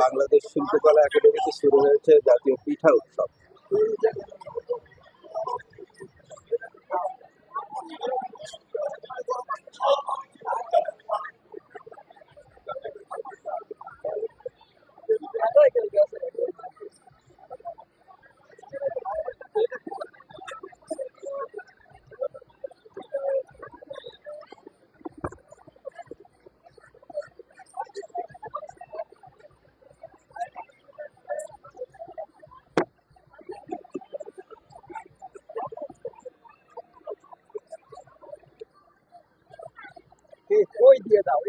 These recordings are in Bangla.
বাংলাদেশ শিল্পকলা একাডেমিতে শুরু হয়েছে জাতীয় পিঠা উৎসব। কই দিয়ে দাও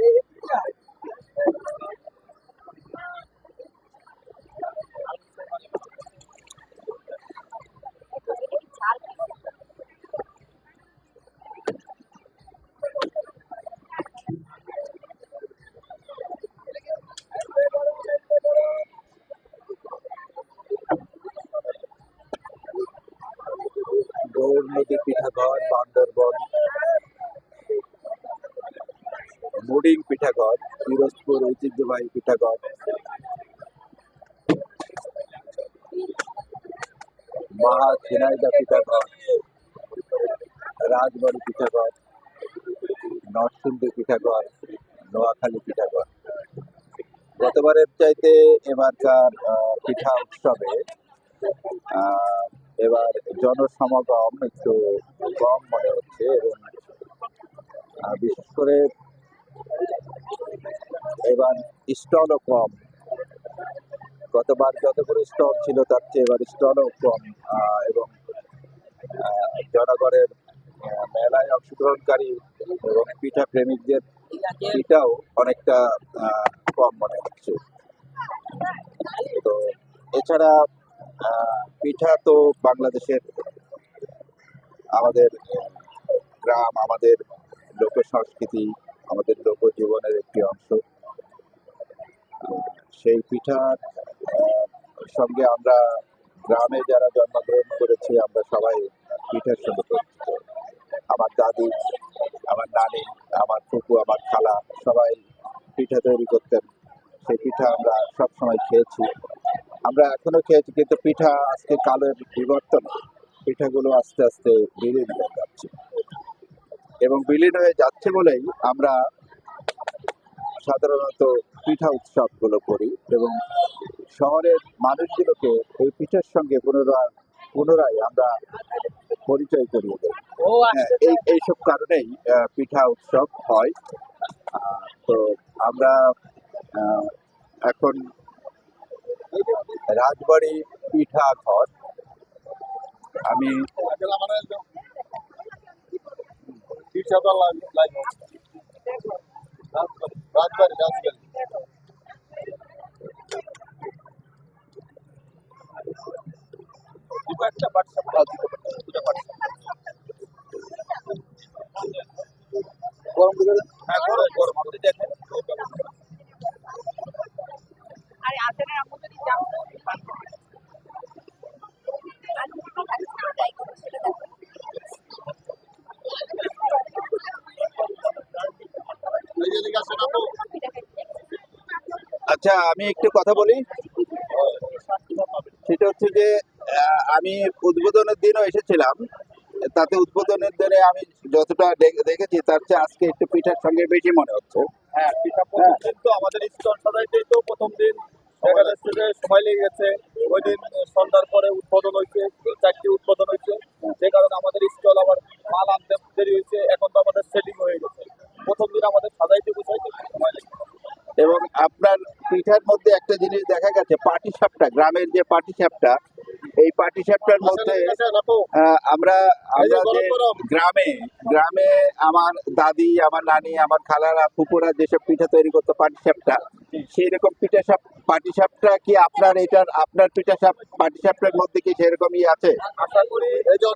গৌর নদী পিঠাঘর, বান্দরবন মুডিং পিঠাঘর, পিরোজপুর ঐতিহ্যবাহী পিঠাঘর, মাহা ঝিনাইদহ পিঠাঘর, রাজবাড়ী পিঠাঘর, নরসিংদী পিঠাঘর, নোয়াখালী পিঠাঘর। গতবারের চাইতে এবারকার পিঠা উৎসবে এবার জনসমাগম একটু কম মনে হচ্ছে এবং বিশেষ করে এবার স্টলও কম। গতবার যত করে স্টল ছিল তার চেয়ে এবার স্টলও কম এবং জনগণের মেলায় অংশগ্রহণকারী এবং পিঠা প্রেমিকদের পিঠাও অনেকটা কম মনে হচ্ছে। তো এছাড়া পিঠা তো বাংলাদেশের আমাদের গ্রাম, আমাদের লোক সংস্কৃতি, আমাদের লোকজীবনের একটি অংশ। সেই পিঠার সঙ্গে আমরা গ্রামে যারা জন্মগ্রহণ করেছি আমরা সবাই পিঠার সঙ্গে পরিচিত। আমার দাদি, আমার নানি, আমার ফুপু, আমার খালা সবাই পিঠা তৈরি করতেন। সেই পিঠা আমরা সবসময় খেয়েছি, আমরা এখনো খেয়েছি। কিন্তু পিঠা আজকে কালের বিবর্তন, পিঠাগুলো আস্তে আস্তে বিলীন হয়ে যাচ্ছে এবং বিলীন হয়ে যাচ্ছে বলেই আমরা সাধারণত পিঠা উৎসবগুলো করি এবং শহরের মানুষগুলোকে এই পিঠার সঙ্গে পুনরায় আমরা পরিচয় করিয়ে দেই। এইসব কারণেই পিঠা উৎসব হয়। তো আমরা এখন রাজবাড়ী পিঠা ঘর, আমি দেখেন আচ্ছা, আমি একটু কথা বলি। সেটা হচ্ছে যে আমি উদ্বোধনের দিনও এসেছিলাম, তাতে উদ্বোধনের দিনে আমি যতটা দেখেছি তার চেয়ে আজকে একটু পিঠার সঙ্গে বেশি মনে হচ্ছে। হ্যাঁ, পিঠা প্রথম দিন তো আমাদের স্টল সাজাইতেই তো প্রথম দিন দেখা যাচ্ছে যে সময় লেগে গেছে। ওই দিন সন্ধ্যার পরে উদ্বোধন হয়েছে, 4টি উদ্বোধন হয়েছে, যে কারণে আমাদের স্টল আবার মাল আনতে দেরি হয়েছে। এখন তো আমাদের সেটিং হয়ে গেছে। প্রথম দিন আমাদের সাজাইতে গুছাইতে সময় লেগেছে। এবং আপনার পিঠার মধ্যে একটা জিনিস দেখা গেছে, পাটিসাপটা, গ্রামের যে পাটিসাপটা, এই পাটিসাপটার মধ্যে আমরা যে গ্রামে আমার দাদি, আমার নানি, আমার খালারা, ফুপুরা যেসব পিঠা তৈরি করতো পাটিসাপটা, সেই রকম পাটিসাপটা কি আপনার পাটিসাপটার মধ্যে কি সেরকম আছে? আশা করি এই যে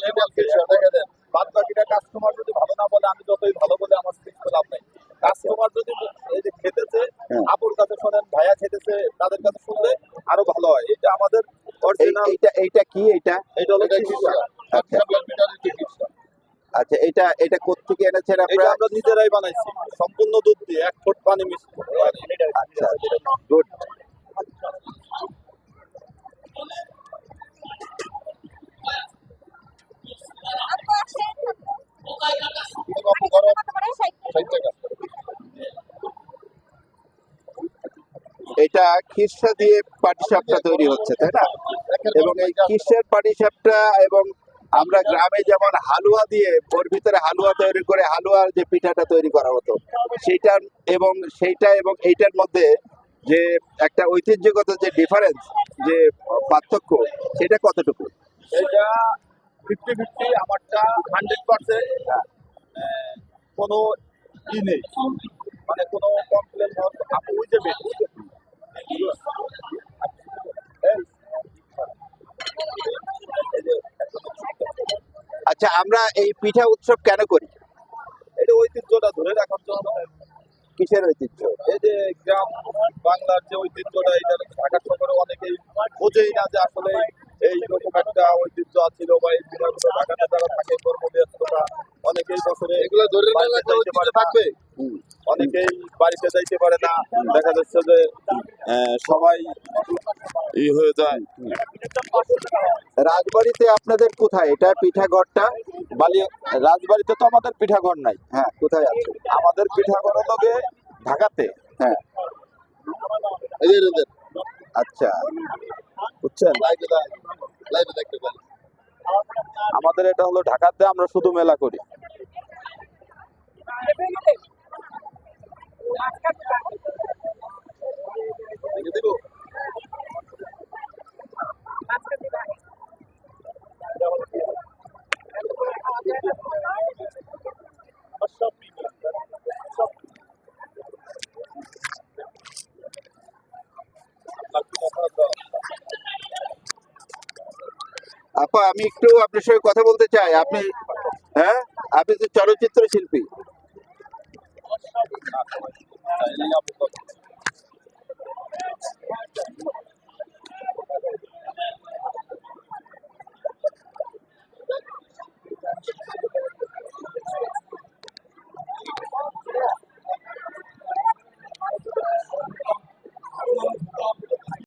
বাদ বাকিটা কাস্টমার যদি ভালো না বলে, আমি যতই ভালো বলে আমার লাভ নাই। কাস্টমার যদি এই যে খেতেছে, আপুর কাছে শোনেন, ভাইয়া খেতেছে, তাদের কাছে শুনলে আরো ভালো হয়। এটা আমাদের অরিজিনাল। এইটা কি? এটা হলো আচ্ছা, এটা কোত্থেকে এনেছেন আপনারা? আমরা নিজেরাই বানাইছি সম্পূর্ণ দুধ দিয়ে 1 ফুট পানি মিশিয়ে। আচ্ছা গুড। এটা খিরসা দিয়ে পাটিসাপটা তৈরি হচ্ছে তাই না? এবং এই খিরসার পাটিসাপটা এবং আমরা গ্রামে যেমন হালুয়া দিয়ে ওর ভিতরে হালুয়া তৈরি করে হালুয়ার যে পিঠাটা তৈরি করা হতো সেইটা এবং এইটার মধ্যে যে একটা ঐতিহ্যগত যে ডিফারেন্স, যে পার্থক্য, সেটা কতটুকু? এটা 50-50, আমারটা 100%। কোনো নেই, মানে কোনো কমপ্লেন আপু ওই যাবে। আচ্ছা, আমরা এই পিঠা উৎসব কেন করি? এটা ঐতিহ্যটা ধরে রাখার জন্য। কিসের ঐতিহ্য? এই যে গ্রাম বাংলার যে ঐতিহ্যটা, এটা ঢাকা শহরে অনেকেই বোঝেই না যে আসলে এইরকম একটা ঐতিহ্য ছিল, বা এই দিনগুলো ঢাকাতে যারা থাকে কর্মব্যস্ততা, অনেকেই বছরে এগুলো ধরে থাকবে, অনেকেই বাড়িতে যাইতে পারে না, দেখা যাচ্ছে যে সবাই হয়ে যায়। রাজবাড়িতে আপনাদের কোথায় এটা পিঠাঘরটা? রাজবাড়িতে তো আমাদের পিঠাঘর নাই। হ্যাঁ, কোথায় আছে? আমাদের পিঠাঘর হলো ঢাকাতে। হ্যাঁ, আচ্ছা, বুঝছেন, আমাদের এটা হলো ঢাকাতে, আমরা শুধু মেলা করি। আপা, আমি একটু আপনার সঙ্গে কথা বলতে চাই। আপনি, হ্যাঁ, আপনি তো চলচ্চিত্র শিল্পী।